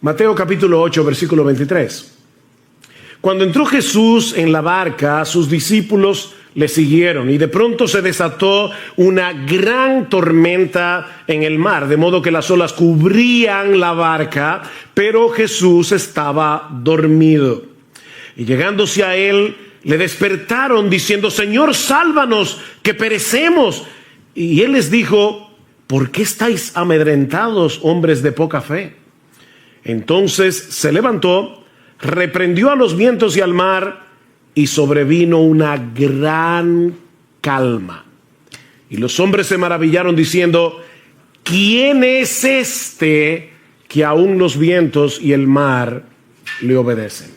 Mateo capítulo 8, versículo 23. Cuando entró Jesús en la barca, sus discípulos le siguieron y de pronto se desató una gran tormenta en el mar, de modo que las olas cubrían la barca, pero Jesús estaba dormido. Y llegándose a él, le despertaron diciendo: Señor, sálvanos, que perecemos. Y él les dijo: ¿por qué estáis amedrentados, hombres de poca fe? Entonces se levantó, reprendió a los vientos y al mar, y sobrevino una gran calma. Y los hombres se maravillaron diciendo: ¿quién es este que aún los vientos y el mar le obedecen?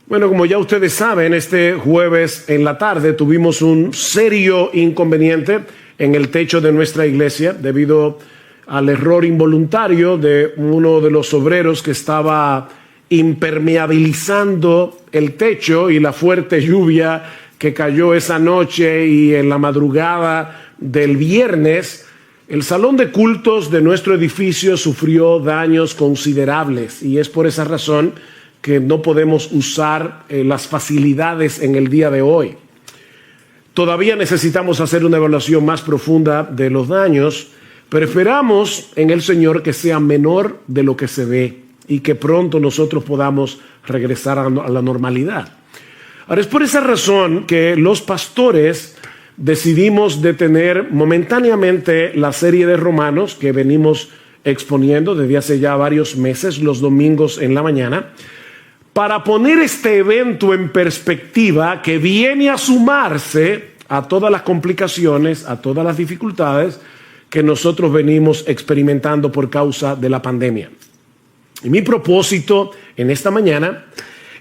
Bueno, como ya ustedes saben, este jueves en la tarde tuvimos un serio inconveniente en el techo de nuestra iglesia debido al error involuntario de uno de los obreros que estaba impermeabilizando el techo, y la fuerte lluvia que cayó esa noche y en la madrugada del viernes, el salón de cultos de nuestro edificio sufrió daños considerables, y es por esa razón que no podemos usar las facilidades en el día de hoy. Todavía necesitamos hacer una evaluación más profunda de los daños, pero esperamos en el Señor que sea menor de lo que se ve y que pronto nosotros podamos regresar a la normalidad. Ahora, es por esa razón que los pastores decidimos detener momentáneamente la serie de Romanos que venimos exponiendo desde hace ya varios meses, los domingos en la mañana, para poner este evento en perspectiva que viene a sumarse a todas las complicaciones, a todas las dificultades que nosotros venimos experimentando por causa de la pandemia. Y mi propósito en esta mañana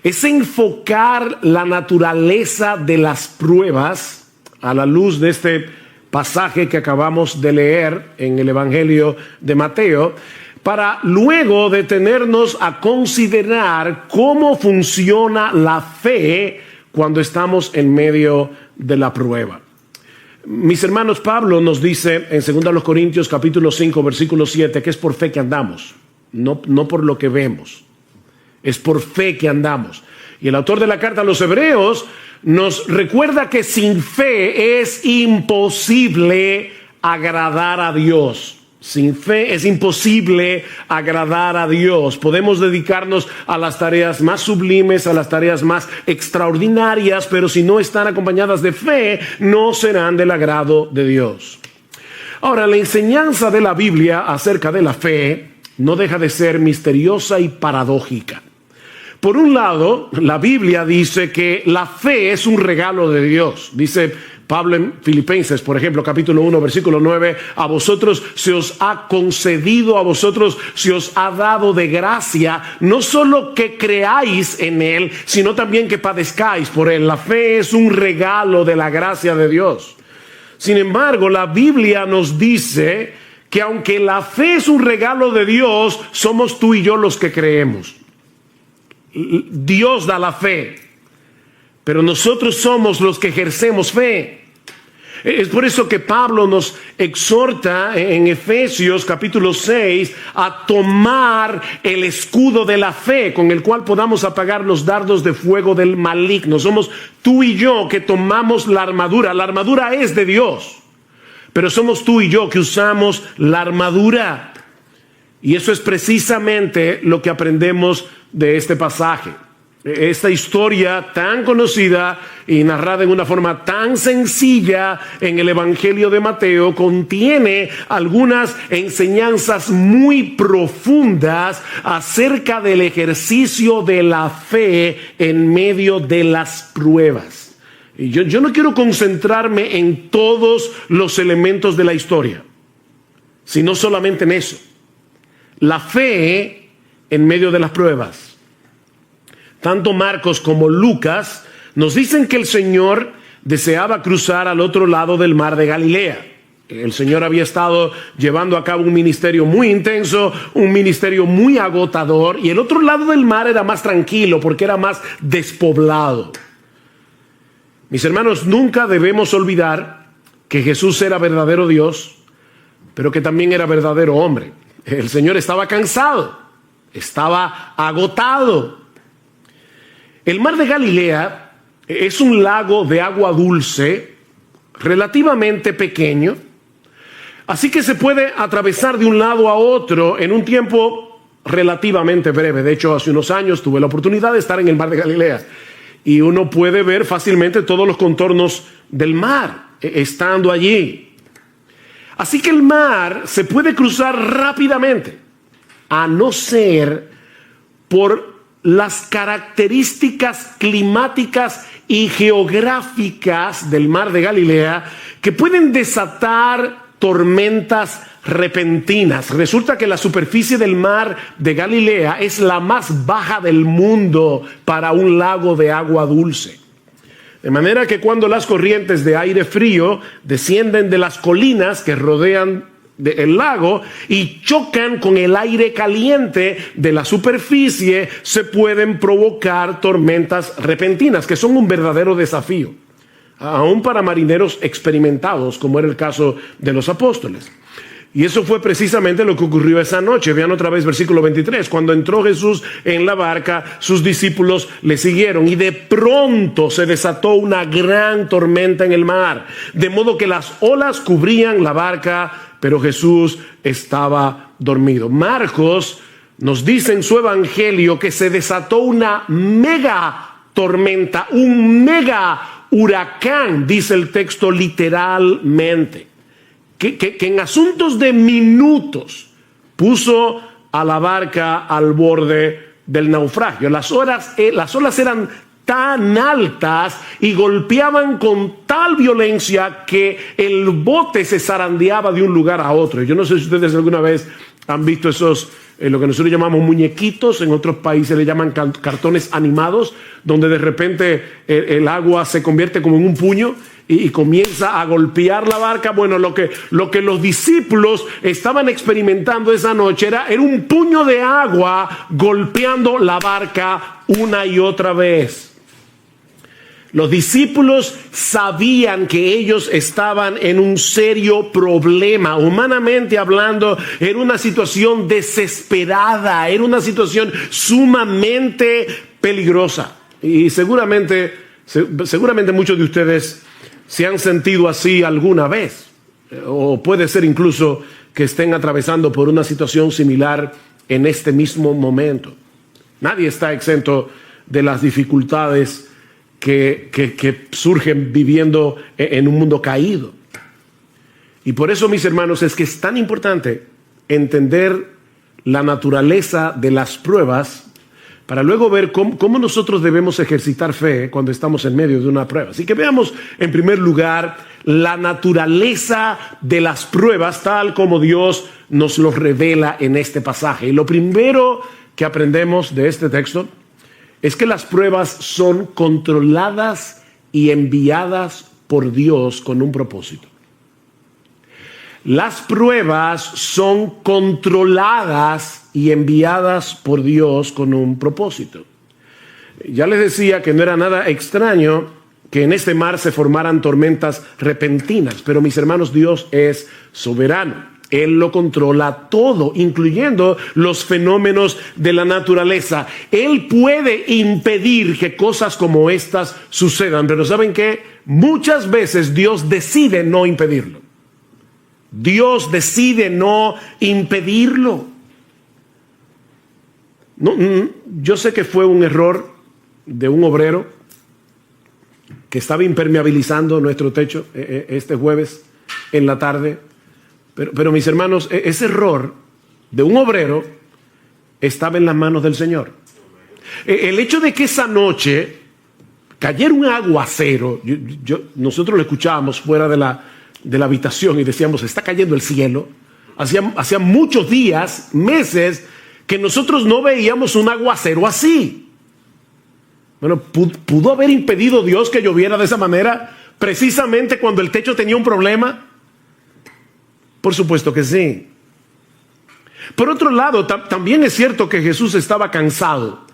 es enfocar la naturaleza de las pruebas a la luz de este pasaje que acabamos de leer en el Evangelio de Mateo, para luego detenernos a considerar cómo funciona la fe cuando estamos en medio de la prueba. Mis hermanos, Pablo nos dice en 2 Corintios capítulo 5 versículo 7 que es por fe que andamos, no por lo que vemos, es por fe que andamos. Y el autor de la carta a los Hebreos nos recuerda que sin fe es imposible agradar a Dios. Sin fe es imposible agradar a Dios. Podemos dedicarnos a las tareas más sublimes, a las tareas más extraordinarias, pero si no están acompañadas de fe, no serán del agrado de Dios. Ahora, la enseñanza de la Biblia acerca de la fe no deja de ser misteriosa y paradójica. Por un lado, la Biblia dice que la fe es un regalo de Dios. Dice Pablo en Filipenses, por ejemplo, capítulo 1, versículo 9, a vosotros se os ha concedido, a vosotros se os ha dado de gracia, no solo que creáis en Él, sino también que padezcáis por Él. La fe es un regalo de la gracia de Dios. Sin embargo, la Biblia nos dice que aunque la fe es un regalo de Dios, somos tú y yo los que creemos. Dios da la fe, pero nosotros somos los que ejercemos fe. Es por eso que Pablo nos exhorta en Efesios capítulo 6 a tomar el escudo de la fe con el cual podamos apagar los dardos de fuego del maligno. Somos tú y yo que tomamos la armadura. La armadura es de Dios, pero somos tú y yo que usamos la armadura. Y eso es precisamente lo que aprendemos de este pasaje. Esta historia tan conocida y narrada en una forma tan sencilla en el Evangelio de Mateo contiene algunas enseñanzas muy profundas acerca del ejercicio de la fe en medio de las pruebas. Y yo no quiero concentrarme en todos los elementos de la historia, sino solamente en eso. La fe en medio de las pruebas. Tanto Marcos como Lucas nos dicen que el Señor deseaba cruzar al otro lado del mar de Galilea. El Señor había estado llevando a cabo un ministerio muy intenso, un ministerio muy agotador, y el otro lado del mar era más tranquilo porque era más despoblado. Mis hermanos, nunca debemos olvidar que Jesús era verdadero Dios, pero que también era verdadero hombre. El Señor estaba cansado. estaba agotado. El mar de Galilea es un lago de agua dulce relativamente pequeño, así que se puede atravesar de un lado a otro en un tiempo relativamente breve. De hecho, hace unos años tuve la oportunidad de estar en el mar de Galilea y uno puede ver fácilmente todos los contornos del mar estando allí. Así que el mar se puede cruzar rápidamente, a no ser por las características climáticas y geográficas del mar de Galilea que pueden desatar tormentas repentinas. Resulta que la superficie del mar de Galilea es la más baja del mundo para un lago de agua dulce. De manera que cuando las corrientes de aire frío descienden de las colinas que rodean el lago y chocan con el aire caliente de la superficie, se pueden provocar tormentas repentinas, que son un verdadero desafío, aún para marineros experimentados, como era el caso de los apóstoles. Y eso fue precisamente lo que ocurrió esa noche. Vean otra vez versículo 23. Cuando entró Jesús en la barca, sus discípulos le siguieron y de pronto se desató una gran tormenta en el mar, de modo que las olas cubrían la barca, pero Jesús estaba dormido. Marcos nos dice en su evangelio que se desató una mega tormenta, un mega huracán, dice el texto literalmente. Que en asuntos de minutos puso a la barca al borde del naufragio. Las olas eran tan altas y golpeaban con tal violencia que el bote se zarandeaba de un lugar a otro. Yo no sé si ustedes alguna vez han visto esos, lo que nosotros llamamos muñequitos, en otros países le llaman cartones animados, donde de repente el agua se convierte como en un puño y comienza a golpear la barca. Bueno, lo que los discípulos estaban experimentando esa noche era un puño de agua golpeando la barca una y otra vez. Los discípulos sabían que ellos estaban en un serio problema. Humanamente hablando, era una situación desesperada, era una situación sumamente peligrosa. Y seguramente muchos de ustedes se han sentido así alguna vez. O puede ser incluso que estén atravesando por una situación similar en este mismo momento. Nadie está exento de las dificultades que surgen viviendo en un mundo caído. Y por eso, mis hermanos, es que es tan importante entender la naturaleza de las pruebas para luego ver cómo nosotros debemos ejercitar fe cuando estamos en medio de una prueba. Así que veamos en primer lugar la naturaleza de las pruebas tal como Dios nos los revela en este pasaje. Y lo primero que aprendemos de este texto es que las pruebas son controladas y enviadas por Dios con un propósito. Las pruebas son controladas y enviadas por Dios con un propósito. Ya les decía que no era nada extraño que en este mar se formaran tormentas repentinas, pero mis hermanos, Dios es soberano. Él lo controla todo, incluyendo los fenómenos de la naturaleza. Él puede impedir que cosas como estas sucedan, pero ¿saben qué? Muchas veces Dios decide no impedirlo. Dios decide no impedirlo. Yo sé que fue un error de un obrero que estaba impermeabilizando nuestro techo este jueves en la tarde. Pero mis hermanos, ese error de un obrero estaba en las manos del Señor. El hecho de que esa noche cayera un aguacero, nosotros lo escuchábamos fuera de la habitación y decíamos, está cayendo el cielo. Hacía muchos días, meses, que nosotros no veíamos un aguacero así. Bueno, ¿pudo haber impedido Dios que lloviera de esa manera precisamente cuando el techo tenía un problema? Por supuesto que sí. Por otro lado, también es cierto que Jesús estaba cansado.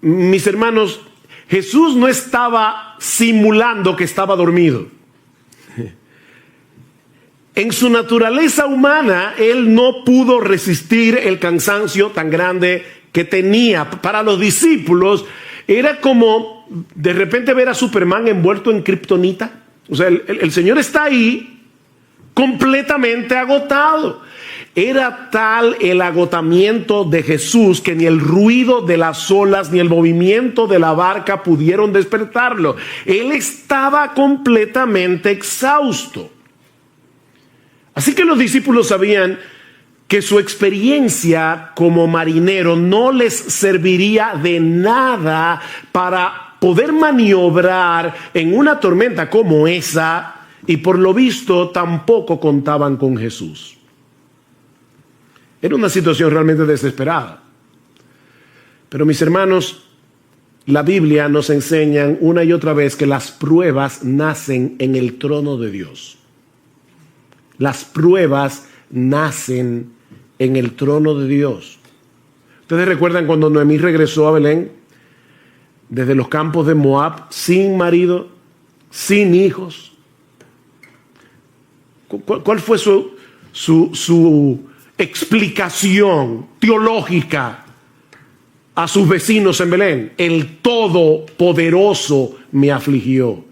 Mis hermanos, Jesús no estaba simulando que estaba dormido. En su naturaleza humana, él no pudo resistir el cansancio tan grande que tenía. Para los discípulos, era como de repente ver a Superman envuelto en kriptonita. O sea, el Señor está ahí completamente agotado. Era tal el agotamiento de Jesús que ni el ruido de las olas ni el movimiento de la barca pudieron despertarlo. Él estaba completamente exhausto. Así que los discípulos sabían que su experiencia como marinero no les serviría de nada para poder maniobrar en una tormenta como esa, y por lo visto tampoco contaban con Jesús. Era una situación realmente desesperada. Pero mis hermanos, la Biblia nos enseña una y otra vez que las pruebas nacen en el trono de Dios. Las pruebas nacen en el trono de Dios. ¿Ustedes recuerdan cuando Noemí regresó a Belén desde los campos de Moab, sin marido, sin hijos? ¿Cuál fue su explicación teológica a sus vecinos en Belén? El Todopoderoso me afligió.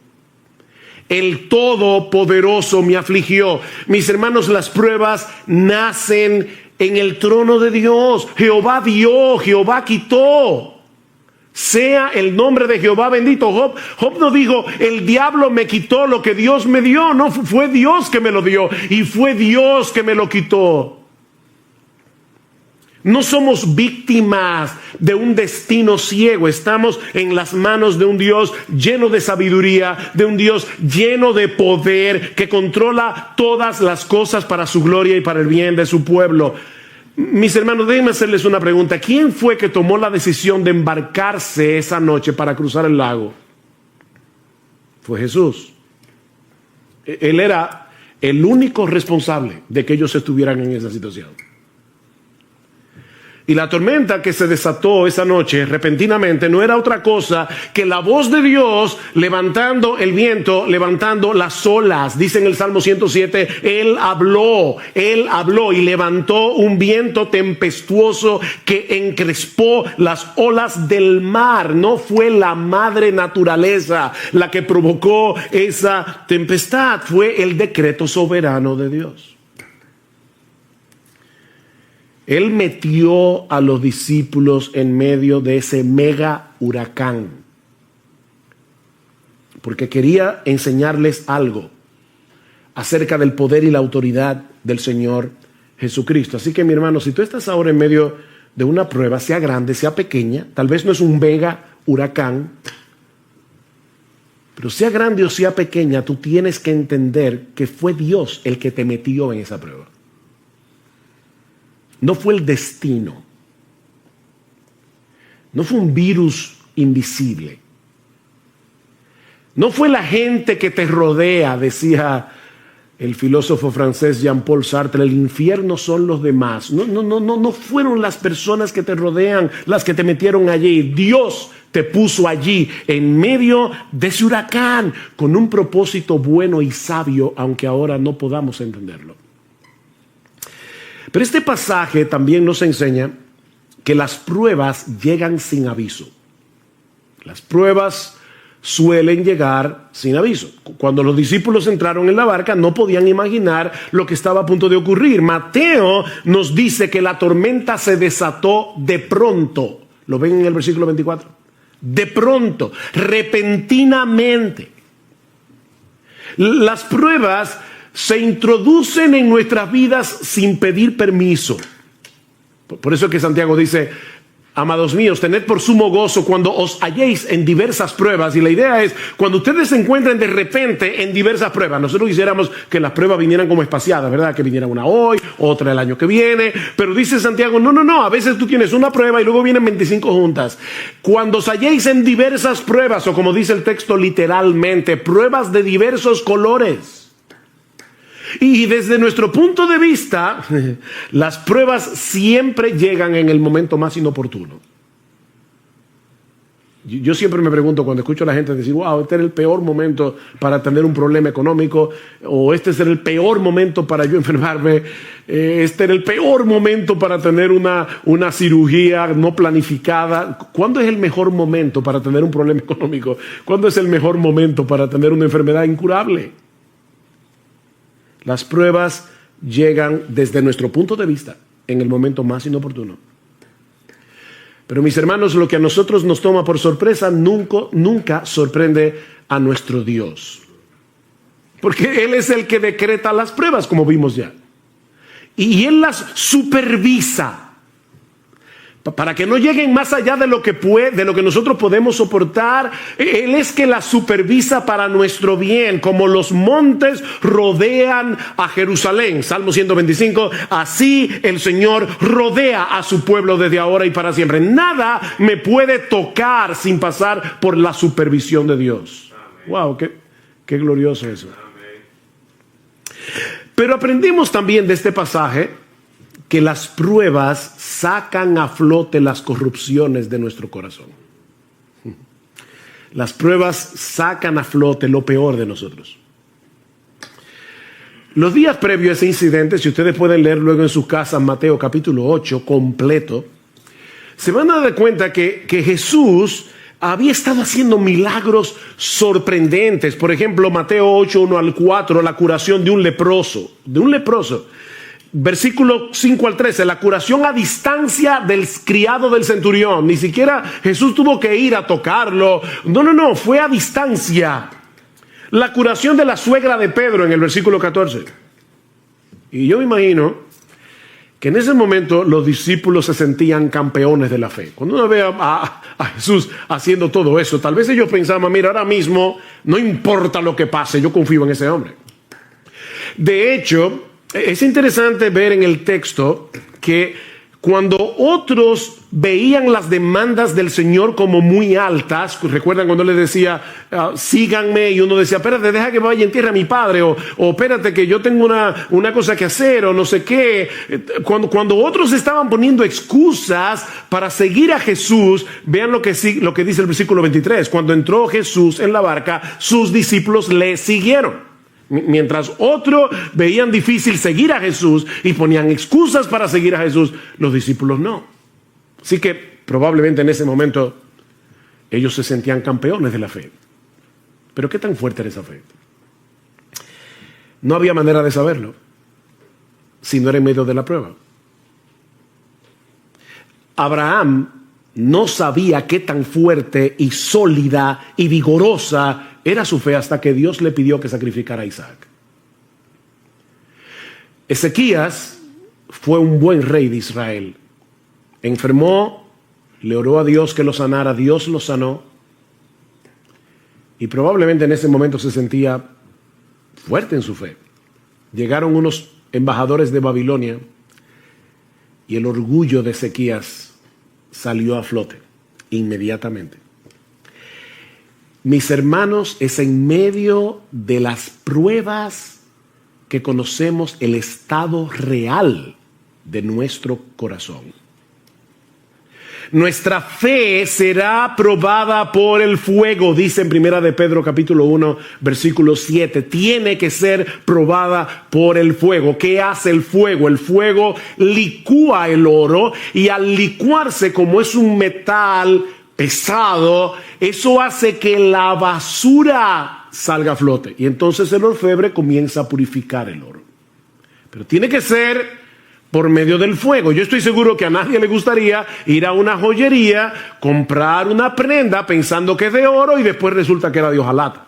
El Todopoderoso me afligió. Mis hermanos, las pruebas nacen en el trono de Dios. Jehová dio, Jehová quitó. Sea el nombre de Jehová bendito. Job no dijo, el diablo me quitó lo que Dios me dio. No, fue Dios que me lo dio y fue Dios que me lo quitó. No somos víctimas de un destino ciego. Estamos en las manos de un Dios lleno de sabiduría, de un Dios lleno de poder, que controla todas las cosas para su gloria y para el bien de su pueblo. Mis hermanos, déjenme hacerles una pregunta. ¿Quién fue que tomó la decisión de embarcarse esa noche para cruzar el lago? Fue Jesús. Él era el único responsable de que ellos estuvieran en esa situación. Y la tormenta que se desató esa noche repentinamente no era otra cosa que la voz de Dios levantando el viento, levantando las olas. Dice en el Salmo 107, Él habló y levantó un viento tempestuoso que encrespó las olas del mar. No fue la madre naturaleza la que provocó esa tempestad, fue el decreto soberano de Dios. Él metió a los discípulos en medio de ese mega huracán, porque quería enseñarles algo acerca del poder y la autoridad del Señor Jesucristo. Así que, mi hermano, si tú estás ahora en medio de una prueba, sea grande, sea pequeña, tal vez no es un mega huracán, pero sea grande o sea pequeña, tú tienes que entender que fue Dios el que te metió en esa prueba. No fue el destino. No fue un virus invisible. No fue la gente que te rodea, decía el filósofo francés Jean-Paul Sartre, el infierno son los demás. No fueron las personas que te rodean las que te metieron allí. Dios te puso allí en medio de ese huracán con un propósito bueno y sabio, aunque ahora no podamos entenderlo. Pero este pasaje también nos enseña que las pruebas llegan sin aviso. Las pruebas suelen llegar sin aviso. Cuando los discípulos entraron en la barca, no podían imaginar lo que estaba a punto de ocurrir. Mateo nos dice que la tormenta se desató de pronto. ¿Lo ven en el versículo 24? De pronto, repentinamente. Las pruebas se introducen en nuestras vidas sin pedir permiso. Por eso es que Santiago dice, amados míos, tened por sumo gozo cuando os halléis en diversas pruebas. Y la idea es, cuando ustedes se encuentren de repente en diversas pruebas, nosotros quisiéramos que las pruebas vinieran como espaciadas, ¿verdad? Que viniera una hoy, otra el año que viene. Pero dice Santiago, no, a veces tú tienes una prueba y luego vienen 25 juntas. Cuando os halléis en diversas pruebas, o como dice el texto literalmente, pruebas de diversos colores. Y desde nuestro punto de vista, las pruebas siempre llegan en el momento más inoportuno. Yo siempre me pregunto cuando escucho a la gente decir, wow, este era el peor momento para tener un problema económico, o este era el peor momento para yo enfermarme, este era el peor momento para tener una cirugía no planificada. ¿Cuándo es el mejor momento para tener un problema económico? ¿Cuándo es el mejor momento para tener una enfermedad incurable? Las pruebas llegan desde nuestro punto de vista en el momento más inoportuno. Pero mis hermanos, lo que a nosotros nos toma por sorpresa nunca sorprende a nuestro Dios. Porque Él es el que decreta las pruebas, como vimos ya. Y Él las supervisa para que no lleguen más allá de lo que nosotros podemos soportar. Él es que las supervisa para nuestro bien, como los montes rodean a Jerusalén. Salmo 125, así el Señor rodea a su pueblo desde ahora y para siempre. Nada me puede tocar sin pasar por la supervisión de Dios. Amén. Wow, qué glorioso eso. Amén. Pero aprendimos también de este pasaje que las pruebas sacan a flote las corrupciones de nuestro corazón. Las pruebas sacan a flote lo peor de nosotros. Los días previos a ese incidente, si ustedes pueden leer luego en sus casas Mateo capítulo 8 completo, se van a dar cuenta que Jesús había estado haciendo milagros sorprendentes. Por ejemplo, Mateo 8, 1 al 4, la curación de un leproso. Versículo 5 al 13, la curación a distancia del criado del centurión. Ni siquiera Jesús tuvo que ir a tocarlo. No, fue a distancia. La curación de la suegra de Pedro en el versículo 14. Y yo me imagino que en ese momento los discípulos se sentían campeones de la fe. Cuando uno ve a Jesús haciendo todo eso, tal vez ellos pensaban, mira, ahora mismo no importa lo que pase, yo confío en ese hombre. De hecho, es interesante ver en el texto que cuando otros veían las demandas del Señor como muy altas, recuerdan cuando le decía, síganme, y uno decía, espérate, deja que vaya en tierra a mi padre, o espérate que yo tengo una cosa que hacer, o no sé qué. Cuando otros estaban poniendo excusas para seguir a Jesús, vean lo que dice el versículo 23, cuando entró Jesús en la barca, sus discípulos le siguieron. Mientras otros veían difícil seguir a Jesús y ponían excusas para seguir a Jesús, los discípulos no. Así que probablemente en ese momento ellos se sentían campeones de la fe. Pero ¿qué tan fuerte era esa fe? No había manera de saberlo si no era en medio de la prueba. Abraham no sabía qué tan fuerte y sólida y vigorosa era su fe hasta que Dios le pidió que sacrificara a Isaac. Ezequías fue un buen rey de Israel. Enfermó, le oró a Dios que lo sanara, Dios lo sanó. Y probablemente en ese momento se sentía fuerte en su fe. Llegaron unos embajadores de Babilonia y el orgullo de Ezequías salió a flote inmediatamente. Mis hermanos, es en medio de las pruebas que conocemos el estado real de nuestro corazón. Nuestra fe será probada por el fuego, dice en 1 de Pedro capítulo 1, versículo 7. Tiene que ser probada por el fuego. ¿Qué hace el fuego? El fuego licúa el oro, y al licuarse, como es un metal pesado, eso hace que la basura salga a flote, y entonces el orfebre comienza a purificar el oro. Pero tiene que ser por medio del fuego. Yo estoy seguro que a nadie le gustaría ir a una joyería, comprar una prenda pensando que es de oro y después resulta que era de hojalata.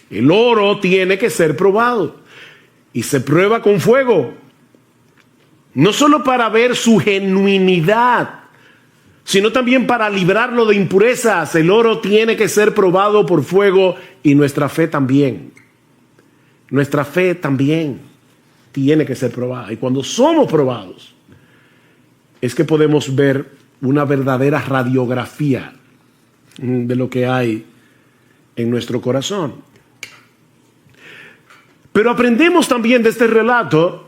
El oro tiene que ser probado, y se prueba con fuego, no solo para ver su genuinidad, sino también para librarlo de impurezas. El oro tiene que ser probado por fuego, y nuestra fe también. Nuestra fe también tiene que ser probada. Y cuando somos probados, es que podemos ver una verdadera radiografía de lo que hay en nuestro corazón. Pero aprendemos también de este relato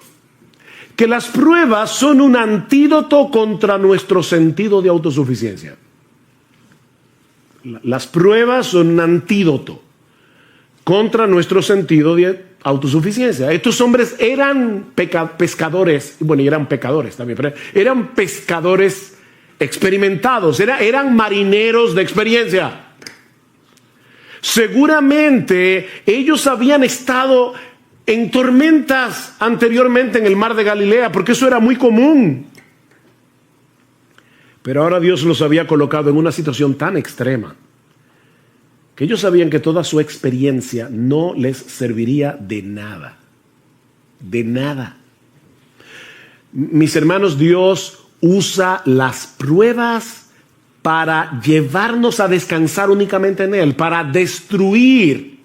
que las pruebas son un antídoto contra nuestro sentido de autosuficiencia. Las pruebas son un antídoto contra nuestro sentido de autosuficiencia. Estos hombres eran pescadores, bueno, y eran pecadores también, pero eran pescadores experimentados, eran marineros de experiencia. Seguramente ellos habían estado en tormentas anteriormente en el mar de Galilea, porque eso era muy común. Pero ahora Dios los había colocado en una situación tan extrema que ellos sabían que toda su experiencia no les serviría de nada. De nada. Mis hermanos, Dios usa las pruebas para llevarnos a descansar únicamente en Él, para destruir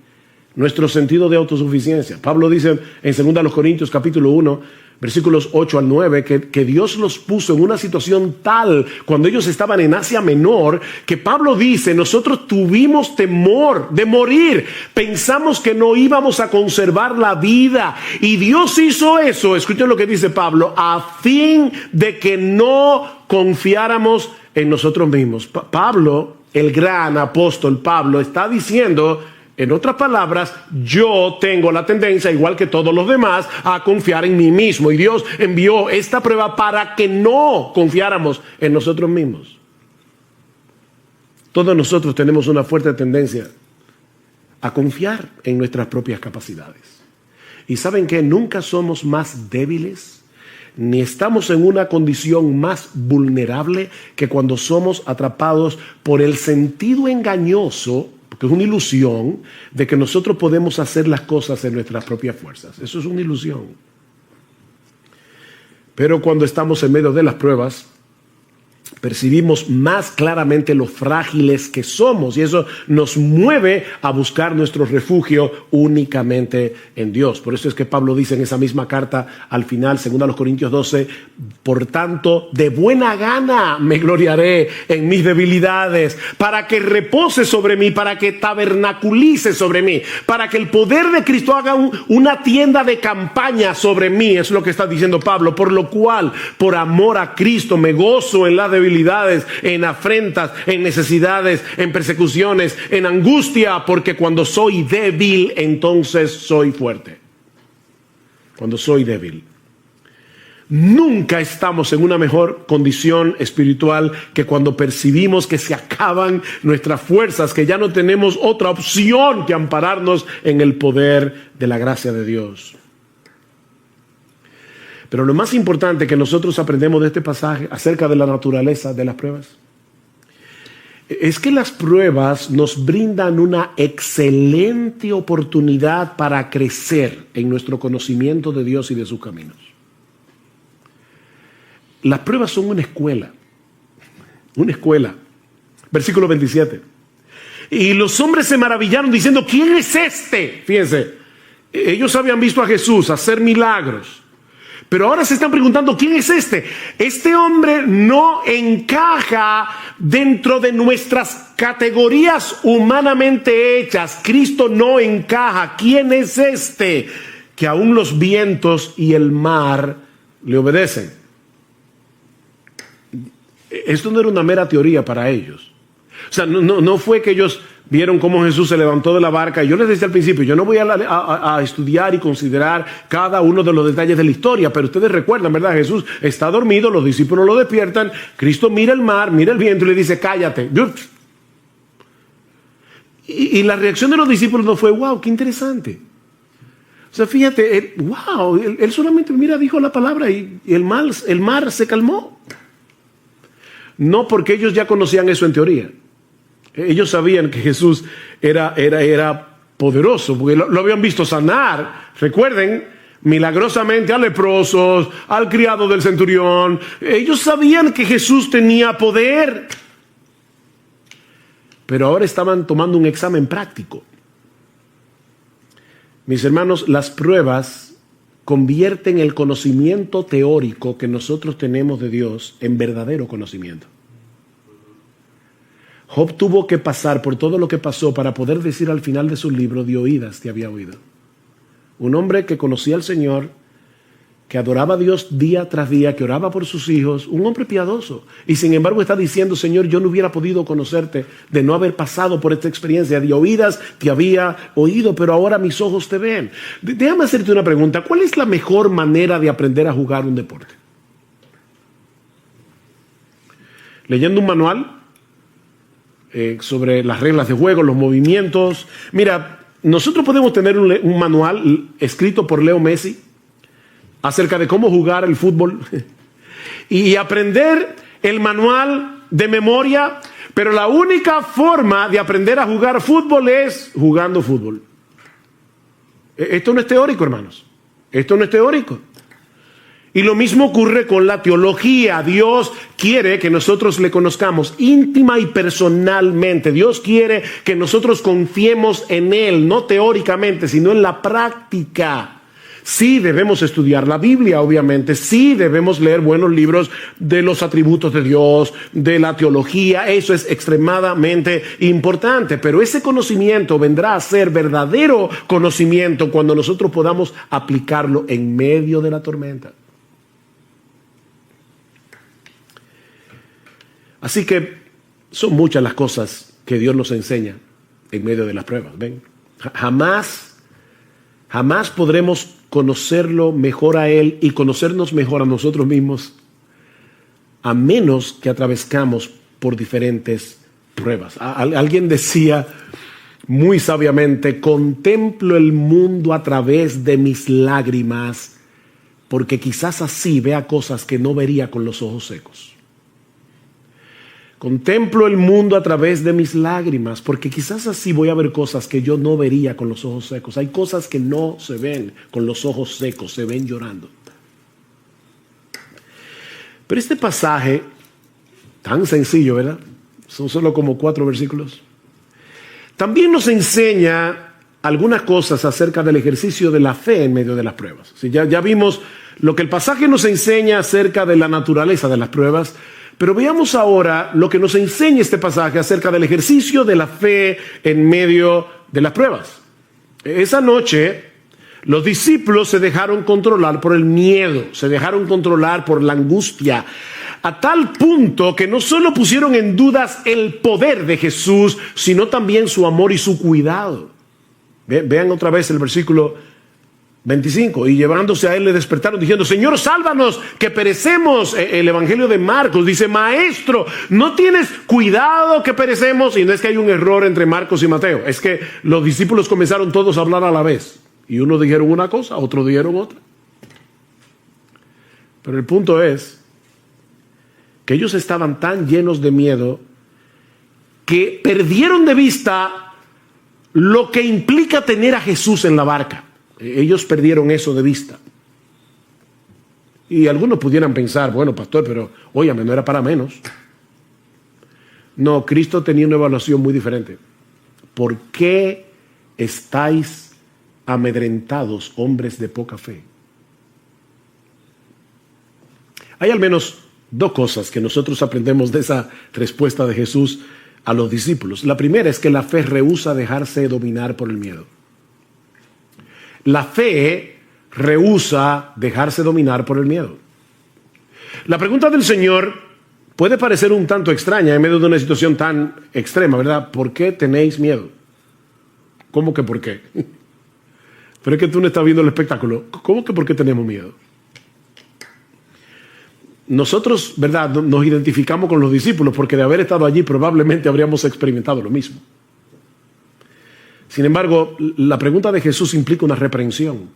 nuestro sentido de autosuficiencia. Pablo dice en 2 Corintios capítulo 1, versículos 8 al 9, que Dios los puso en una situación tal cuando ellos estaban en Asia Menor, que Pablo dice, nosotros tuvimos temor de morir, pensamos que no íbamos a conservar la vida, y Dios hizo eso, escuchen lo que dice Pablo, a fin de que no confiáramos en nosotros mismos. Pablo, el gran apóstol Pablo, está diciendo, en otras palabras, yo tengo la tendencia, igual que todos los demás, a confiar en mí mismo. Y Dios envió esta prueba para que no confiáramos en nosotros mismos. Todos nosotros tenemos una fuerte tendencia a confiar en nuestras propias capacidades. Y ¿saben qué? Nunca somos más débiles, ni estamos en una condición más vulnerable que cuando somos atrapados por el sentido engañoso, porque es una ilusión, de que nosotros podemos hacer las cosas en nuestras propias fuerzas. Eso es una ilusión. Pero cuando estamos en medio de las pruebas, percibimos más claramente lo frágiles que somos, y eso nos mueve a buscar nuestro refugio únicamente en Dios. Por eso es que Pablo dice en esa misma carta al final, 2 Corintios 12, por tanto, de buena gana me gloriaré en mis debilidades, para que repose sobre mí, para que tabernaculice sobre mí, para que el poder de Cristo haga una tienda de campaña sobre mí. Es lo que está diciendo Pablo, por lo cual, por amor a Cristo, me gozo en la debilidades, en afrentas, en necesidades, en persecuciones, en angustia, porque cuando soy débil, entonces soy fuerte. Cuando soy débil. Nunca estamos en una mejor condición espiritual que cuando percibimos que se acaban nuestras fuerzas, que ya no tenemos otra opción que ampararnos en el poder de la gracia de Dios. Pero lo más importante que nosotros aprendemos de este pasaje acerca de la naturaleza de las pruebas es que las pruebas nos brindan una excelente oportunidad para crecer en nuestro conocimiento de Dios y de sus caminos. Las pruebas son una escuela. Una escuela. Versículo 27. Y los hombres se maravillaron diciendo, ¿quién es este? Fíjense, ellos habían visto a Jesús hacer milagros. Pero ahora se están preguntando, ¿quién es este? Este hombre no encaja dentro de nuestras categorías humanamente hechas. Cristo no encaja. ¿Quién es este? Que aún los vientos y el mar le obedecen. Esto no era una mera teoría para ellos. O sea, no fue que ellos vieron cómo Jesús se levantó de la barca. Y yo les decía al principio, yo no voy a estudiar y considerar cada uno de los detalles de la historia, pero ustedes recuerdan, ¿verdad? Jesús está dormido, los discípulos lo despiertan, Cristo mira el mar, mira el viento y le dice, cállate. Y la reacción de los discípulos no fue, wow, qué interesante. O sea, fíjate, él solamente, dijo la palabra y el mar se calmó. No porque ellos ya conocían eso en teoría. Ellos sabían que Jesús era poderoso, porque lo habían visto sanar. Recuerden, milagrosamente a leprosos, al criado del centurión. Ellos sabían que Jesús tenía poder. Pero ahora estaban tomando un examen práctico. Mis hermanos, las pruebas convierten el conocimiento teórico que nosotros tenemos de Dios en verdadero conocimiento. Job tuvo que pasar por todo lo que pasó para poder decir al final de su libro, de oídas te había oído. Un hombre que conocía al Señor, que adoraba a Dios día tras día, que oraba por sus hijos, un hombre piadoso. Y sin embargo está diciendo, Señor, yo no hubiera podido conocerte de no haber pasado por esta experiencia. De oídas te había oído, pero ahora mis ojos te ven. Déjame hacerte una pregunta. ¿Cuál es la mejor manera de aprender a jugar un deporte? ¿Leyendo un manual sobre las reglas de juego, los movimientos? Mira, nosotros podemos tener un manual escrito por Leo Messi acerca de cómo jugar el fútbol y aprender el manual de memoria, pero la única forma de aprender a jugar fútbol es jugando fútbol. Esto no es teórico, hermanos. Esto no es teórico. Y lo mismo ocurre con la teología. Dios quiere que nosotros le conozcamos íntima y personalmente. Dios quiere que nosotros confiemos en Él, no teóricamente, sino en la práctica. Sí debemos estudiar la Biblia, obviamente. Sí debemos leer buenos libros de los atributos de Dios, de la teología. Eso es extremadamente importante. Pero ese conocimiento vendrá a ser verdadero conocimiento cuando nosotros podamos aplicarlo en medio de la tormenta. Así que son muchas las cosas que Dios nos enseña en medio de las pruebas. ¿Ven? Jamás podremos conocerlo mejor a Él y conocernos mejor a nosotros mismos a menos que atravescamos por diferentes pruebas. Alguien decía muy sabiamente, contemplo el mundo a través de mis lágrimas, porque quizás así vea cosas que no vería con los ojos secos. Contemplo el mundo a través de mis lágrimas, porque quizás así voy a ver cosas que yo no vería con los ojos secos. Hay cosas que no se ven con los ojos secos, se ven llorando. Pero este pasaje, tan sencillo, ¿verdad? Son solo como 4 versículos. También nos enseña algunas cosas acerca del ejercicio de la fe en medio de las pruebas. Ya vimos lo que el pasaje nos enseña acerca de la naturaleza de las pruebas. Pero veamos ahora lo que nos enseña este pasaje acerca del ejercicio de la fe en medio de las pruebas. Esa noche, los discípulos se dejaron controlar por el miedo, se dejaron controlar por la angustia, a tal punto que no solo pusieron en dudas el poder de Jesús, sino también su amor y su cuidado. Vean otra vez el versículo 25, y llevándose a él le despertaron diciendo, Señor, sálvanos, que perecemos. El Evangelio de Marcos dice, Maestro, ¿no tienes cuidado que perecemos? Y no es que hay un error entre Marcos y Mateo, es que los discípulos comenzaron todos a hablar a la vez, y unos dijeron una cosa, otros dijeron otra. Pero el punto es que ellos estaban tan llenos de miedo que perdieron de vista lo que implica tener a Jesús en la barca. Ellos perdieron eso de vista. Y algunos pudieran pensar, bueno, pastor, pero óyame, no era para menos. No, Cristo tenía una evaluación muy diferente. ¿Por qué estáis amedrentados, hombres de poca fe? Hay al menos 2 cosas que nosotros aprendemos de esa respuesta de Jesús a los discípulos. La primera es que la fe rehúsa dejarse dominar por el miedo. La fe rehúsa dejarse dominar por el miedo. La pregunta del Señor puede parecer un tanto extraña en medio de una situación tan extrema, ¿verdad? ¿Por qué tenéis miedo? ¿Cómo que por qué? Pero es que tú no estás viendo el espectáculo. ¿Cómo que por qué tenemos miedo? Nosotros, ¿verdad?, nos identificamos con los discípulos porque de haber estado allí probablemente habríamos experimentado lo mismo. Sin embargo, la pregunta de Jesús implica una reprensión.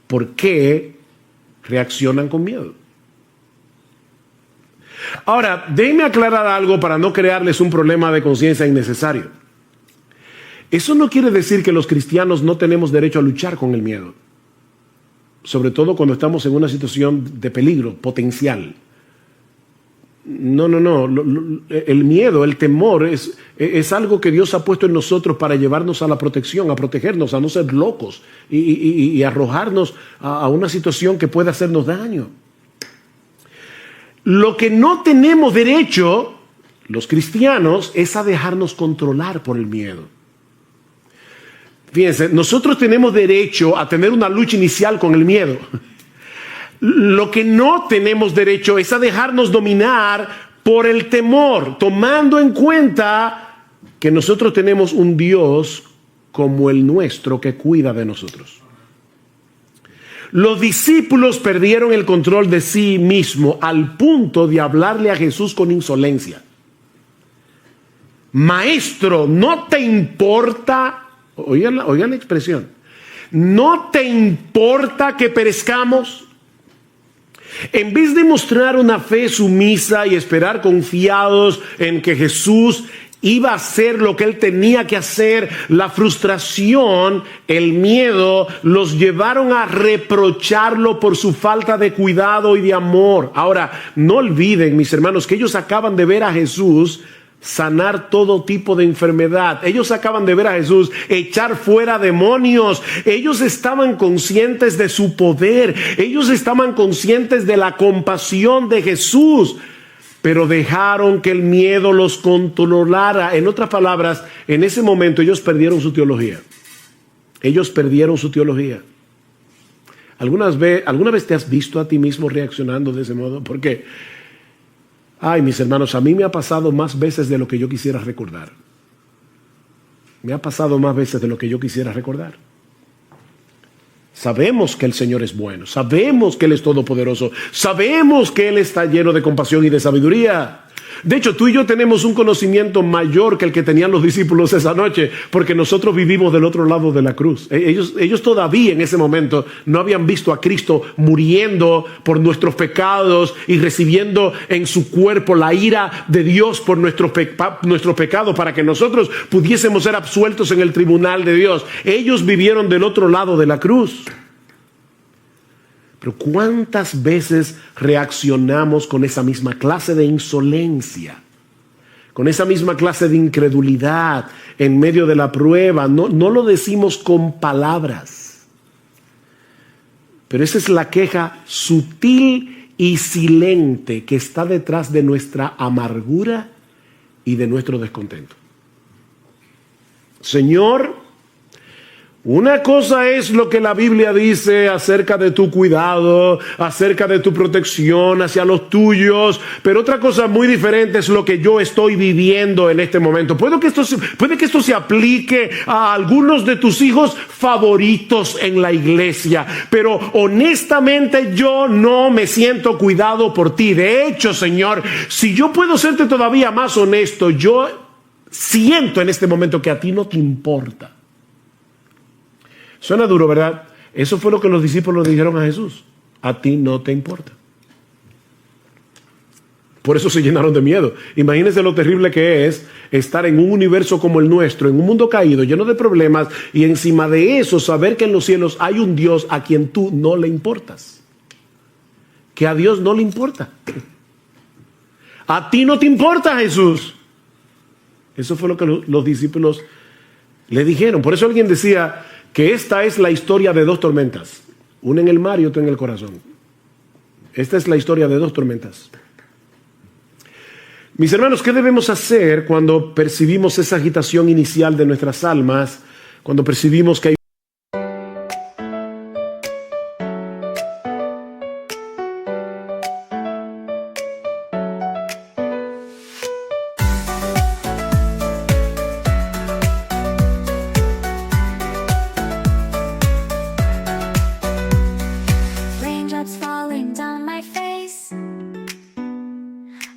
¿Por qué reaccionan con miedo? Ahora, déjenme aclarar algo para no crearles un problema de conciencia innecesario. Eso no quiere decir que los cristianos no tenemos derecho a luchar con el miedo. Sobre todo cuando estamos en una situación de peligro potencial. No. El miedo, el temor es algo que Dios ha puesto en nosotros para llevarnos a la protección, a protegernos, a no ser locos y arrojarnos a una situación que pueda hacernos daño. Lo que no tenemos derecho, los cristianos, es a dejarnos controlar por el miedo. Fíjense, nosotros tenemos derecho a tener una lucha inicial con el miedo. Lo que no tenemos derecho es a dejarnos dominar por el temor, tomando en cuenta que nosotros tenemos un Dios como el nuestro que cuida de nosotros. Los discípulos perdieron el control de sí mismo al punto de hablarle a Jesús con insolencia. Maestro, ¿no te importa? Oigan la expresión. ¿No te importa que perezcamos? En vez de mostrar una fe sumisa y esperar confiados en que Jesús iba a hacer lo que él tenía que hacer, la frustración, el miedo, los llevaron a reprocharlo por su falta de cuidado y de amor. Ahora, no olviden, mis hermanos, que ellos acaban de ver a Jesús sanar todo tipo de enfermedad. Ellos acaban de ver a Jesús echar fuera demonios. Ellos estaban conscientes de su poder. Ellos estaban conscientes de la compasión de Jesús, pero dejaron que el miedo los controlara. En otras palabras, en ese momento ellos perdieron su teología. Ellos perdieron su teología. ¿Alguna vez te has visto a ti mismo reaccionando de ese modo? Porque, ay, mis hermanos, a mí me ha pasado más veces de lo que yo quisiera recordar. Me ha pasado más veces de lo que yo quisiera recordar. Sabemos que el Señor es bueno, sabemos que Él es todopoderoso, sabemos que Él está lleno de compasión y de sabiduría. De hecho, tú y yo tenemos un conocimiento mayor que el que tenían los discípulos esa noche, porque nosotros vivimos del otro lado de la cruz. Ellos todavía en ese momento no habían visto a Cristo muriendo por nuestros pecados y recibiendo en su cuerpo la ira de Dios por nuestros pecados, para que nosotros pudiésemos ser absueltos en el tribunal de Dios. Ellos vivieron del otro lado de la cruz. Pero ¿cuántas veces reaccionamos con esa misma clase de insolencia? Con esa misma clase de incredulidad en medio de la prueba. No lo decimos con palabras. Pero esa es la queja sutil y silente que está detrás de nuestra amargura y de nuestro descontento. Señor, una cosa es lo que la Biblia dice acerca de tu cuidado, acerca de tu protección hacia los tuyos, pero otra cosa muy diferente es lo que yo estoy viviendo en este momento. Puede que esto se aplique a algunos de tus hijos favoritos en la iglesia, pero honestamente yo no me siento cuidado por ti. De hecho, Señor, si yo puedo serte todavía más honesto, yo siento en este momento que a ti no te importa. Suena duro, ¿verdad? Eso fue lo que los discípulos dijeron a Jesús. A ti no te importa. Por eso se llenaron de miedo. Imagínense lo terrible que es estar en un universo como el nuestro, en un mundo caído, lleno de problemas, y encima de eso saber que en los cielos hay un Dios a quien tú no le importas. Que a Dios no le importa. A ti no te importa, Jesús. Eso fue lo que los discípulos le dijeron. Por eso alguien decía que esta es la historia de dos tormentas, una en el mar y otra en el corazón. Esta es la historia de dos tormentas. Mis hermanos, ¿qué debemos hacer cuando percibimos esa agitación inicial de nuestras almas? Cuando percibimos que hay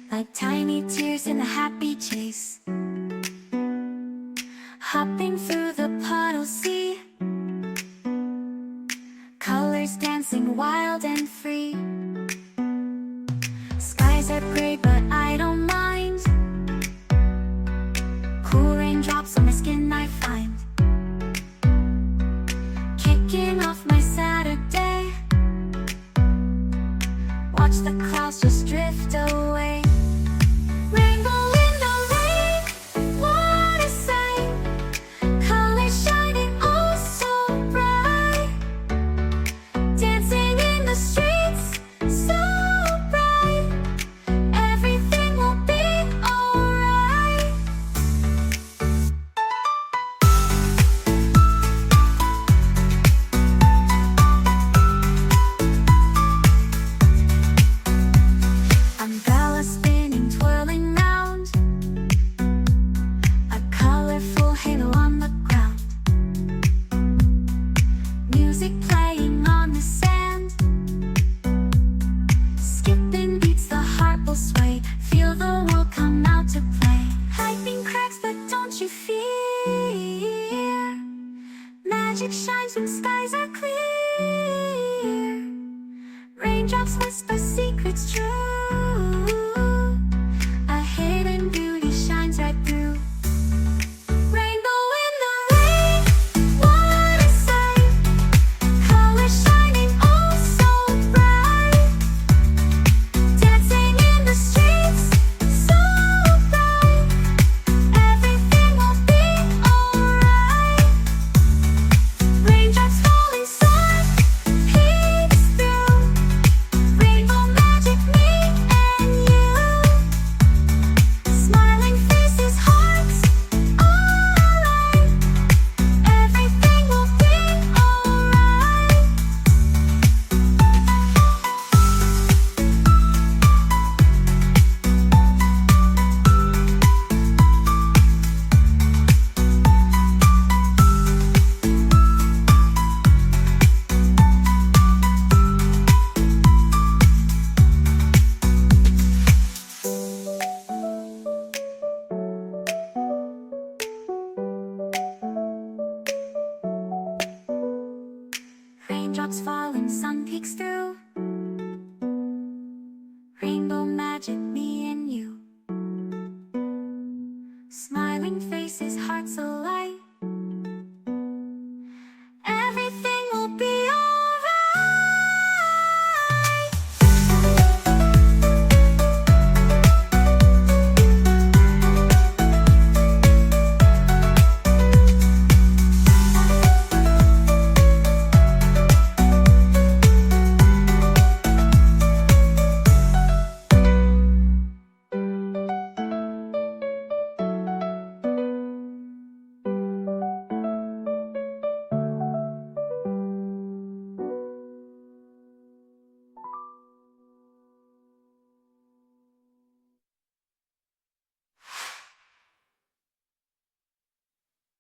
like tiny tears in a happy chase, hopping through the puddle sea, colors dancing wild and free. Skies are gray but I don't mind, cool raindrops on my skin I find, kicking off my Saturday, watch the clouds just drift away. Rainbow in the rain, what a sight, colors shining oh so bright, dancing in the streets so bright, everything will be alright.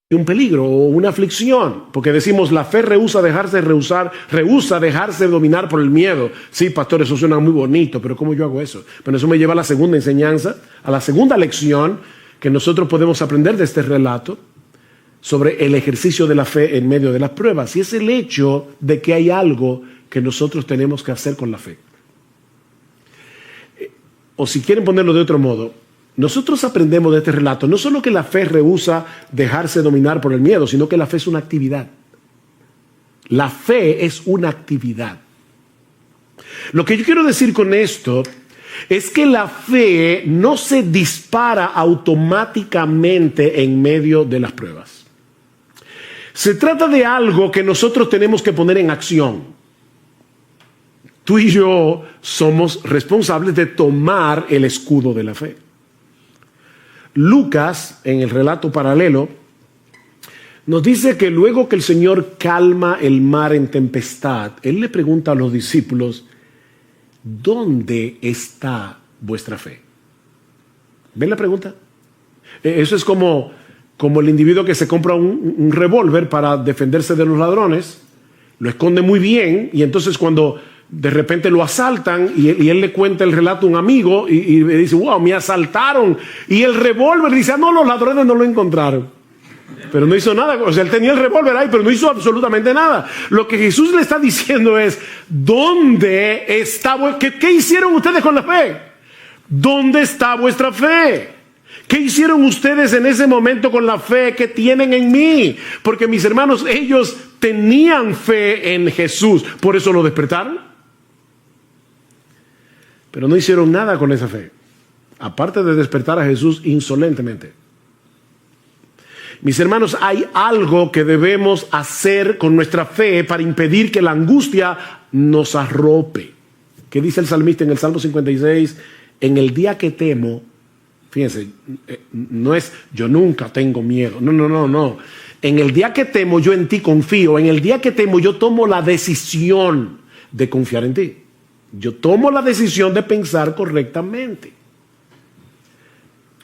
un peligro o una aflicción, porque decimos la fe rehúsa dejarse dominar por el miedo. Sí, pastor, eso suena muy bonito, pero ¿cómo yo hago eso? Pero eso me lleva a la segunda enseñanza, a la segunda lección que nosotros podemos aprender de este relato sobre el ejercicio de la fe en medio de las pruebas, y es el hecho de que hay algo que nosotros tenemos que hacer con la fe. O si quieren ponerlo de otro modo, nosotros aprendemos de este relato no solo que la fe rehúsa dejarse dominar por el miedo, sino que la fe es una actividad. La fe es una actividad. Lo que yo quiero decir con esto es que la fe no se dispara automáticamente en medio de las pruebas. Se trata de algo que nosotros tenemos que poner en acción. Tú y yo somos responsables de tomar el escudo de la fe. Lucas, en el relato paralelo, nos dice que luego que el Señor calma el mar en tempestad, Él le pregunta a los discípulos, ¿dónde está vuestra fe? ¿Ven la pregunta? Eso es como el individuo que se compra un revólver para defenderse de los ladrones, lo esconde muy bien, y entonces cuando de repente lo asaltan y él le cuenta el relato a un amigo y le dice, wow, me asaltaron, y el revólver dice, no, los ladrones no lo encontraron, pero no hizo nada. O sea, él tenía el revólver ahí, pero no hizo absolutamente nada. Lo que Jesús le está diciendo es, ¿dónde está? ¿Qué hicieron ustedes con la fe? ¿Dónde está vuestra fe? ¿Qué hicieron ustedes en ese momento con la fe que tienen en mí? Porque mis hermanos, ellos tenían fe en Jesús, por eso lo despertaron. Pero no hicieron nada con esa fe, aparte de despertar a Jesús insolentemente. Mis hermanos, hay algo que debemos hacer con nuestra fe para impedir que la angustia nos arrope. ¿Qué dice el salmista en el Salmo 56? En el día que temo, fíjense, no es yo nunca tengo miedo, no. En el día que temo yo en ti confío, en el día que temo yo tomo la decisión de confiar en ti. Yo tomo la decisión de pensar correctamente.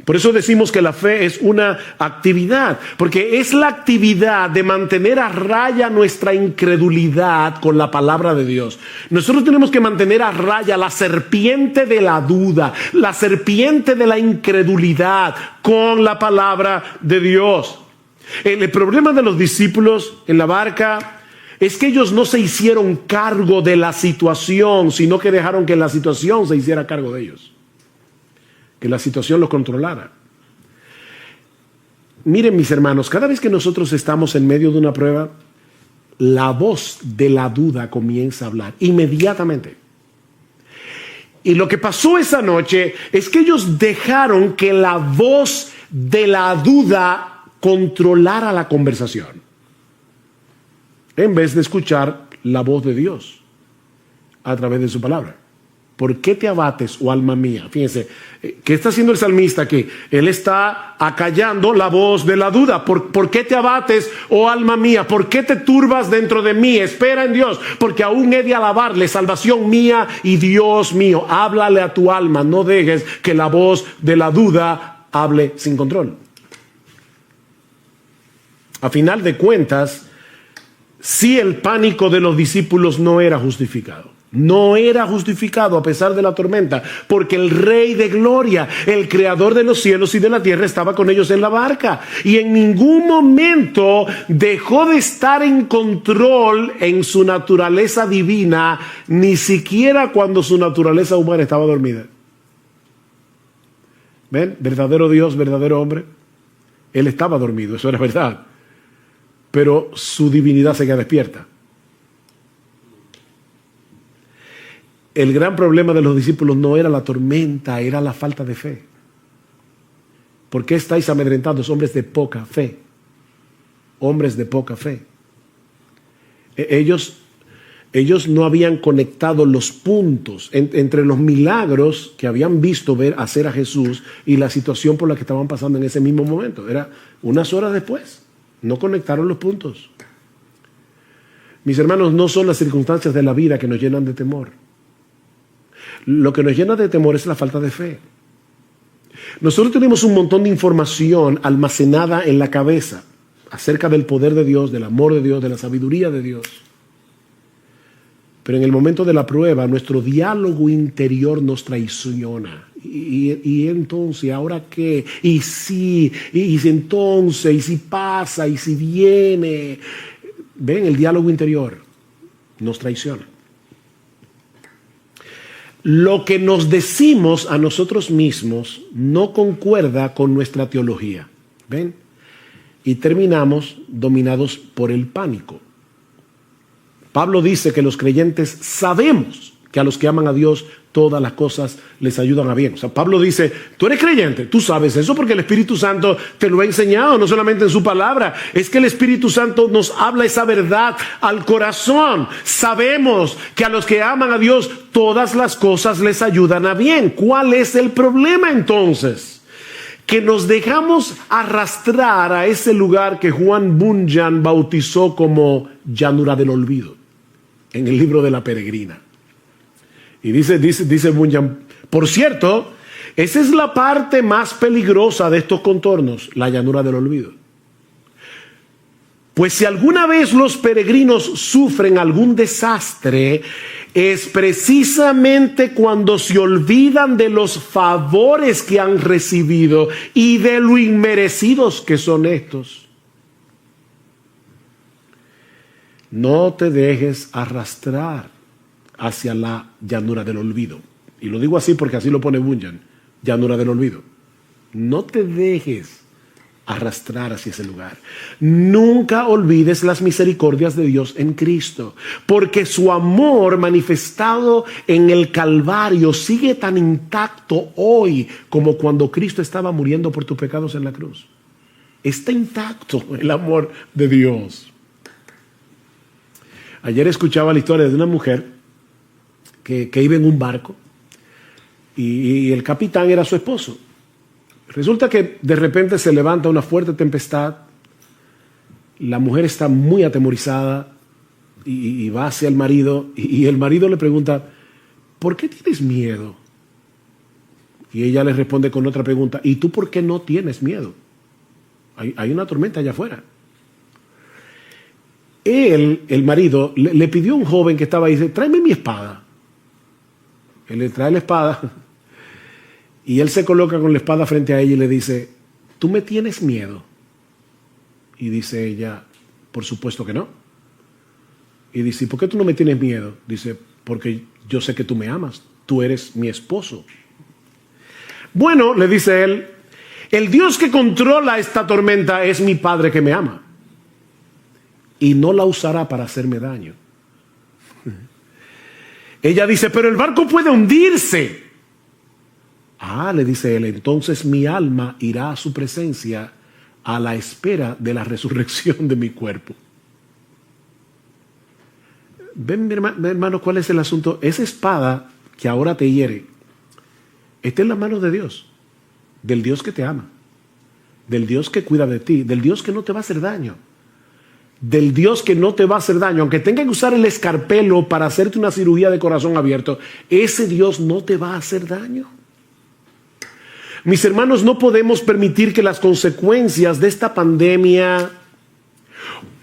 Por eso decimos que la fe es una actividad, porque es la actividad de mantener a raya nuestra incredulidad con la palabra de Dios. Nosotros tenemos que mantener a raya la serpiente de la duda, la serpiente de la incredulidad con la palabra de Dios. El problema de los discípulos en la barca es que ellos no se hicieron cargo de la situación, sino que dejaron que la situación se hiciera cargo de ellos, que la situación los controlara. Miren, mis hermanos, cada vez que nosotros estamos en medio de una prueba, la voz de la duda comienza a hablar inmediatamente. Y lo que pasó esa noche es que ellos dejaron que la voz de la duda controlara la conversación, en vez de escuchar la voz de Dios a través de su palabra. ¿Por qué te abates, oh alma mía? Fíjense, ¿qué está haciendo el salmista aquí? Él está acallando la voz de la duda. ¿Por qué te abates, oh alma mía? ¿Por qué te turbas dentro de mí? Espera en Dios, porque aún he de alabarle, salvación mía y Dios mío. Háblale a tu alma, no dejes que la voz de la duda hable sin control. A final de cuentas, sí, el pánico de los discípulos no era justificado. No era justificado a pesar de la tormenta, porque el Rey de Gloria, el Creador de los cielos y de la tierra, estaba con ellos en la barca. Y en ningún momento dejó de estar en control en su naturaleza divina, ni siquiera cuando su naturaleza humana estaba dormida. ¿Ven? Verdadero Dios, verdadero hombre. Él estaba dormido, eso era verdad. Pero su divinidad seguía despierta. El gran problema de los discípulos no era la tormenta, era la falta de fe. ¿Por qué estáis amedrentados, hombres de poca fe? Hombres de poca fe. Ellos no habían conectado los puntos entre los milagros que habían visto hacer a Jesús y la situación por la que estaban pasando en ese mismo momento. Era unas horas después. No conectaron los puntos. Mis hermanos, no son las circunstancias de la vida que nos llenan de temor. Lo que nos llena de temor es la falta de fe. Nosotros tenemos un montón de información almacenada en la cabeza. acerca del poder de Dios, del amor de Dios, de la sabiduría de Dios. Pero en el momento de la prueba, nuestro diálogo interior nos traiciona. Y entonces, ¿ahora qué? Y si entonces, y si pasa, y si viene. Ven, el diálogo interior nos traiciona. Lo que nos decimos a nosotros mismos no concuerda con nuestra teología. ¿Ven? Y terminamos dominados por el pánico. Pablo dice que los creyentes sabemos que a los que aman a Dios todas las cosas les ayudan a bien. O sea, Pablo dice, tú eres creyente, tú sabes eso porque el Espíritu Santo te lo ha enseñado, no solamente en su palabra, es que el Espíritu Santo nos habla esa verdad al corazón. Sabemos que a los que aman a Dios todas las cosas les ayudan a bien. ¿Cuál es el problema entonces? Que nos dejamos arrastrar a ese lugar que Juan Bunyan bautizó como llanura del olvido, en el libro de La Peregrina. Y dice Bunyan, por cierto, esa es la parte más peligrosa de estos contornos, la llanura del olvido. Pues si alguna vez los peregrinos sufren algún desastre, es precisamente cuando se olvidan de los favores que han recibido y de lo inmerecidos que son estos. No te dejes arrastrar hacia la llanura del olvido. Y lo digo así porque así lo pone Bunyan, llanura del olvido. No te dejes arrastrar hacia ese lugar. Nunca olvides las misericordias de Dios en Cristo, porque su amor manifestado en el Calvario sigue tan intacto hoy como cuando Cristo estaba muriendo por tus pecados en la cruz. Está intacto el amor de Dios. Ayer escuchaba la historia de una mujer que iba en un barco y el capitán era su esposo. Resulta que de repente se levanta una fuerte tempestad, la mujer está muy atemorizada y va hacia el marido y el marido le pregunta, ¿por qué tienes miedo? Y ella le responde con otra pregunta, ¿y tú por qué no tienes miedo? Hay una tormenta allá afuera. El marido, le pidió a un joven que estaba ahí, dice, tráeme mi espada. Él le trae la espada y él se coloca con la espada frente a ella y le dice, ¿tú me tienes miedo? Y dice ella, por supuesto que no. Y dice, ¿por qué tú no me tienes miedo? Dice, porque yo sé que tú me amas, tú eres mi esposo. Bueno, le dice él, el Dios que controla esta tormenta es mi Padre que me ama y no la usará para hacerme daño. Ella dice, pero el barco puede hundirse. Ah, le dice él, entonces mi alma irá a su presencia a la espera de la resurrección de mi cuerpo. Ven, mi hermano, ¿cuál es el asunto? Esa espada que ahora te hiere está en las manos de Dios, del Dios que te ama, del Dios que cuida de ti, del Dios que no te va a hacer daño. Del Dios que no te va a hacer daño, aunque tenga que usar el escarpelo para hacerte una cirugía de corazón abierto, ese Dios no te va a hacer daño. Mis hermanos, no podemos permitir que las consecuencias de esta pandemia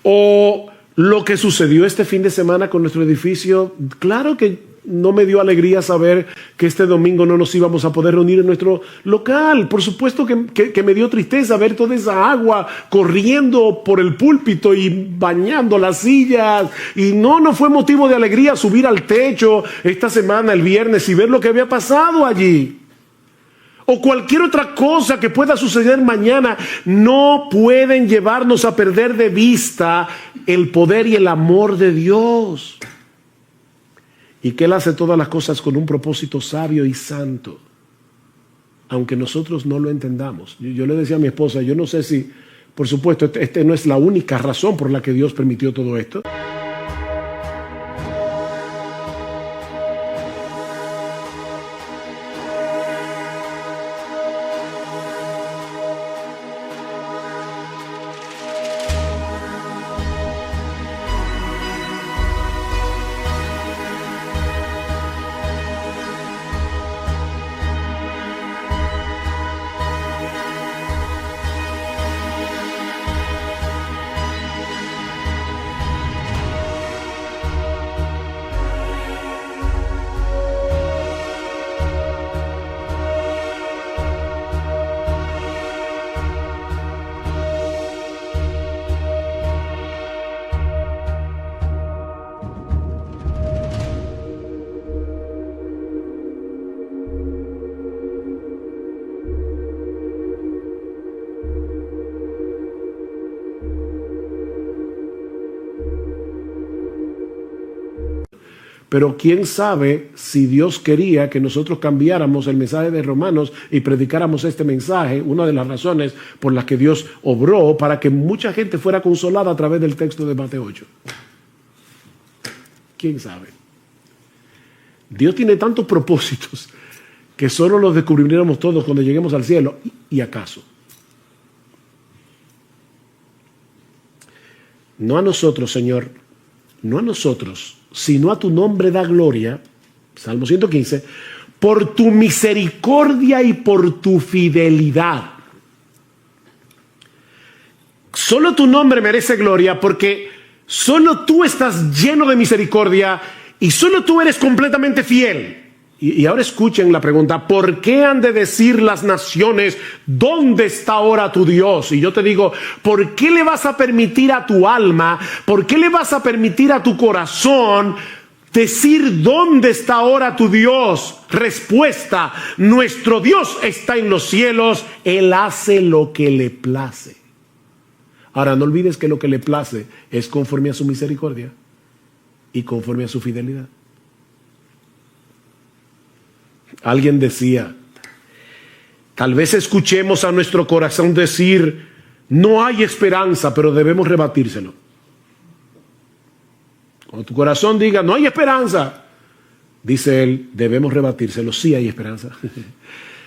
o lo que sucedió este fin de semana con nuestro edificio, claro que no me dio alegría saber que este domingo no nos íbamos a poder reunir en nuestro local. Por supuesto que me dio tristeza ver toda esa agua corriendo por el púlpito y bañando las sillas. Y no fue motivo de alegría subir al techo esta semana, el viernes, y ver lo que había pasado allí. O cualquier otra cosa que pueda suceder mañana, no pueden llevarnos a perder de vista el poder y el amor de Dios. Y que Él hace todas las cosas con un propósito sabio y santo, aunque nosotros no lo entendamos. Yo le decía a mi esposa, yo no sé si, por supuesto, este no es la única razón por la que Dios permitió todo esto. Pero quién sabe si Dios quería que nosotros cambiáramos el mensaje de Romanos y predicáramos este mensaje, una de las razones por las que Dios obró para que mucha gente fuera consolada a través del texto de Mateo 8. ¿Quién sabe? Dios tiene tantos propósitos que solo los descubriremos todos cuando lleguemos al cielo. ¿Y acaso? No a nosotros, Señor, no a nosotros, sino a tu nombre da gloria, Salmo 115, por tu misericordia y por tu fidelidad. Solo tu nombre merece gloria porque solo tú estás lleno de misericordia y solo tú eres completamente fiel. Y ahora escuchen la pregunta: ¿por qué han de decir las naciones, ¿dónde está ahora tu Dios? Y yo te digo, ¿por qué le vas a permitir a tu alma, por qué le vas a permitir a tu corazón decir dónde está ahora tu Dios? Respuesta: nuestro Dios está en los cielos, Él hace lo que le place. Ahora, no olvides que lo que le place es conforme a su misericordia y conforme a su fidelidad. Alguien decía, tal vez escuchemos a nuestro corazón decir, no hay esperanza, pero debemos rebatírselo. Cuando tu corazón diga, no hay esperanza, dice él, debemos rebatírselo. Sí hay esperanza.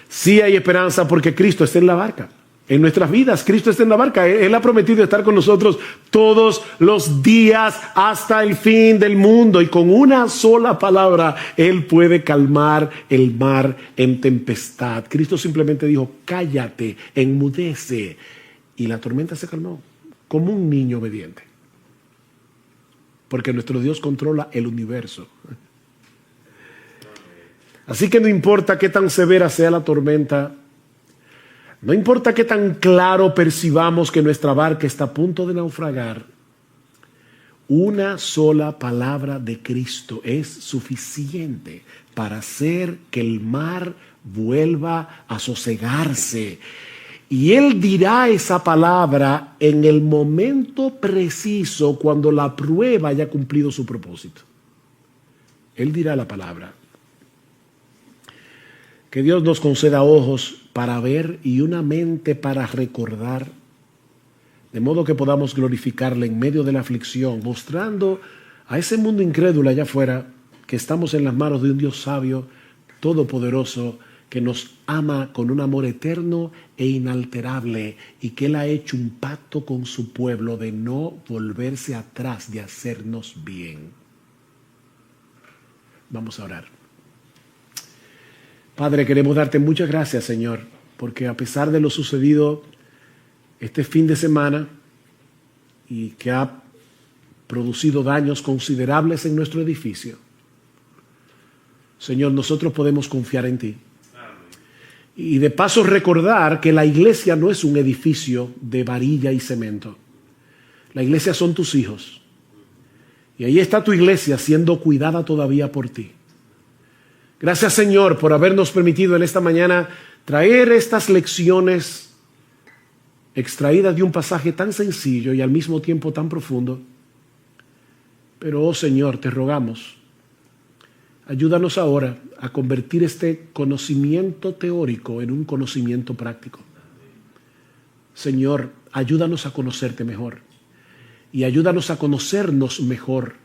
Sí hay esperanza porque Cristo está en la barca. En nuestras vidas, Cristo está en la barca. Él ha prometido estar con nosotros todos los días hasta el fin del mundo. Y con una sola palabra, Él puede calmar el mar en tempestad. Cristo simplemente dijo, cállate, enmudece. Y la tormenta se calmó, como un niño obediente. Porque nuestro Dios controla el universo. Así que no importa qué tan severa sea la tormenta, no importa qué tan claro percibamos que nuestra barca está a punto de naufragar, una sola palabra de Cristo es suficiente para hacer que el mar vuelva a sosegarse. Y Él dirá esa palabra en el momento preciso cuando la prueba haya cumplido su propósito. Él dirá la palabra. Que Dios nos conceda ojos para ver y una mente para recordar, de modo que podamos glorificarle en medio de la aflicción, mostrando a ese mundo incrédulo allá afuera que estamos en las manos de un Dios sabio, todopoderoso, que nos ama con un amor eterno e inalterable y que Él ha hecho un pacto con su pueblo de no volverse atrás, de hacernos bien. Vamos a orar. Padre, queremos darte muchas gracias, Señor, porque a pesar de lo sucedido este fin de semana y que ha producido daños considerables en nuestro edificio, Señor, nosotros podemos confiar en ti. Y de paso recordar que la iglesia no es un edificio de varilla y cemento. La iglesia son tus hijos. Y ahí está tu iglesia siendo cuidada todavía por ti. Gracias, Señor, por habernos permitido en esta mañana traer estas lecciones extraídas de un pasaje tan sencillo y al mismo tiempo tan profundo. Pero, oh Señor, te rogamos, ayúdanos ahora a convertir este conocimiento teórico en un conocimiento práctico. Señor, ayúdanos a conocerte mejor y ayúdanos a conocernos mejor.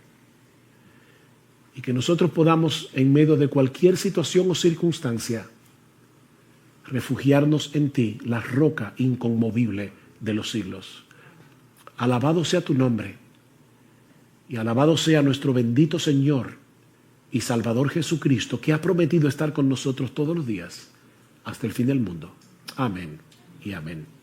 Y que nosotros podamos, en medio de cualquier situación o circunstancia, refugiarnos en ti, la roca inconmovible de los siglos. Alabado sea tu nombre y alabado sea nuestro bendito Señor y Salvador Jesucristo, que ha prometido estar con nosotros todos los días hasta el fin del mundo. Amén y amén.